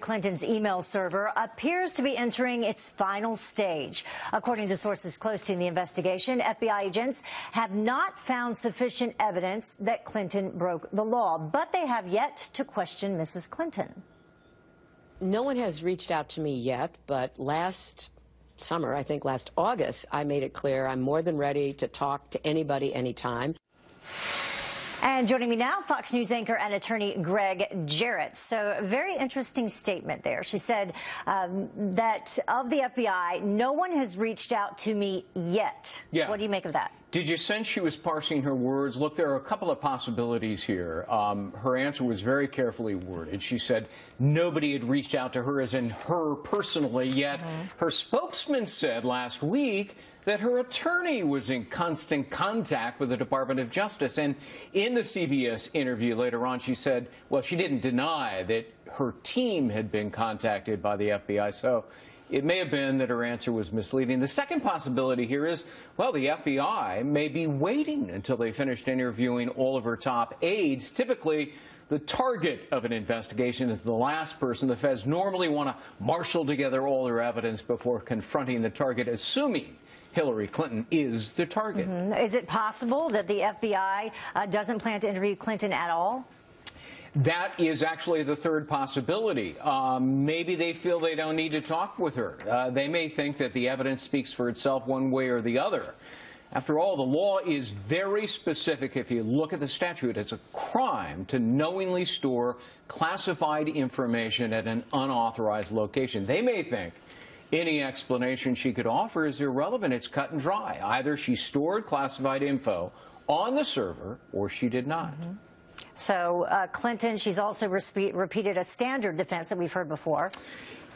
Clinton's email server appears to be entering its final stage. According to sources close to the investigation, FBI agents have not found sufficient evidence that Clinton broke the law, but they have yet to question Mrs. Clinton. No one has reached out to me yet, but last summer, I think last August, I made it clear I'm more than ready to talk to anybody, anytime. And joining me now, Fox News anchor and attorney Greg Jarrett. So a very interesting statement there. She said that of the FBI, no one has reached out to me yet. Yeah. What do you make of that? Did you sense she was parsing her words? Look, there are a couple of possibilities here. Her answer was very carefully worded. She said nobody had reached out to her, as in her personally, yet her spokesman said last week that her attorney was in constant contact with the Department of Justice. And in the CBS interview later on, she said, well, she didn't deny that her team had been contacted by the FBI. So it may have been that her answer was misleading. The second possibility here is, well, the FBI may be waiting until they finished interviewing all of her top aides. Typically, the target of an investigation is the last person. The feds normally want to marshal together all their evidence before confronting the target, assuming Hillary Clinton is the target. Is it possible that the FBI doesn't plan to interview Clinton at all? That is actually the third possibility. Maybe they feel they don't need to talk with her. They may think that the evidence speaks for itself one way or the other. After all, the law is very specific. If you look at the statute, it's a crime to knowingly store classified information at an unauthorized location. They may think any explanation she could offer is irrelevant. It's cut and dry. Either she stored classified info on the server or she did not. So Clinton, she's also repeated a standard defense that we've heard before.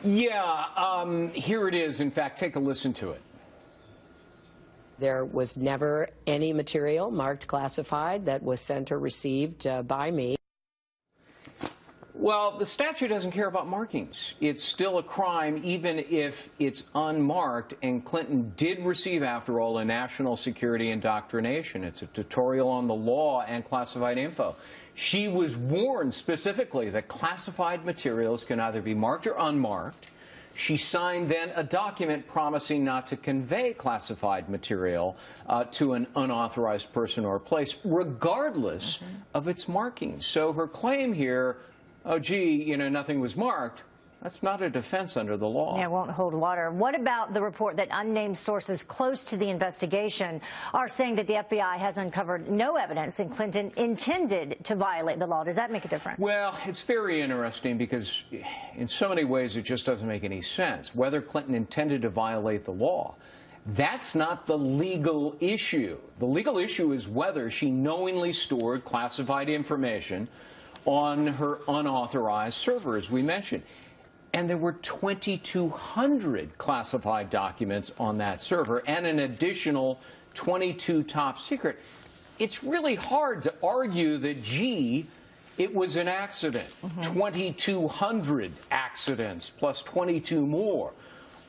Yeah, here it is. In fact, take a listen to it. There was never any material marked classified that was sent or received by me. Well, the statute doesn't care about markings. It's still a crime even if it's unmarked, and Clinton did receive, after all, a national security indoctrination. It's a tutorial on the law and classified info. She was warned specifically that classified materials can either be marked or unmarked. She signed then a document promising not to convey classified material to an unauthorized person or place, regardless of its markings. So her claim here, oh, gee, you know, nothing was marked, that's not a defense under the law. Yeah, it won't hold water. What about the report that unnamed sources close to the investigation are saying that the FBI has uncovered no evidence that Clinton intended to violate the law? Does that make a difference? Well, it's very interesting because in so many ways it just doesn't make any sense. Whether Clinton intended to violate the law, that's not the legal issue. The legal issue is whether she knowingly stored classified information on her unauthorized server, as we mentioned. And there were 2,200 classified documents on that server and an additional 22 top secret. It's really hard to argue that, gee, it was an accident. 2,200 accidents plus 22 more.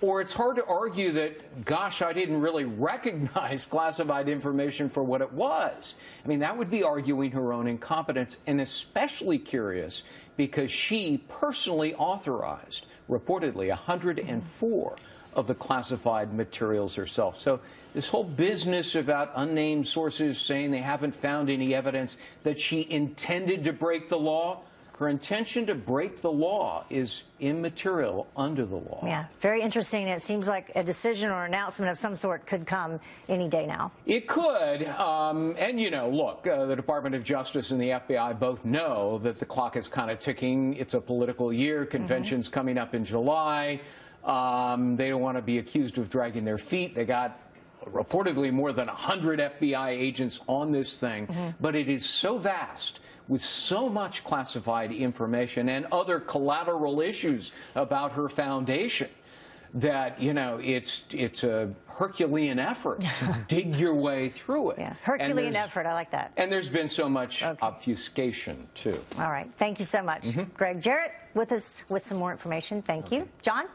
Or it's hard to argue that, gosh, I didn't really recognize classified information for what it was. I mean, that would be arguing her own incompetence, and especially curious because she personally authorized, reportedly, 104 of the classified materials herself. So this whole business about unnamed sources saying they haven't found any evidence that she intended to break the law, her intention to break the law is immaterial under the law. Yeah, very interesting. It seems like a decision or announcement of some sort could come any day now. It could. And, you know, look, the Department of Justice and the FBI both know that the clock is kind of ticking. It's a political year. Convention's coming up in July. They don't want to be accused of dragging their feet. They got reportedly more than 100 FBI agents on this thing. But it is so vast, with so much classified information and other collateral issues about her foundation, that, you know, it's a Herculean effort to dig your way through it. Yeah, Herculean effort. I like that. And there's been so much obfuscation, too. All right. Thank you so much. Greg Jarrett with us with some more information. Thank you. John?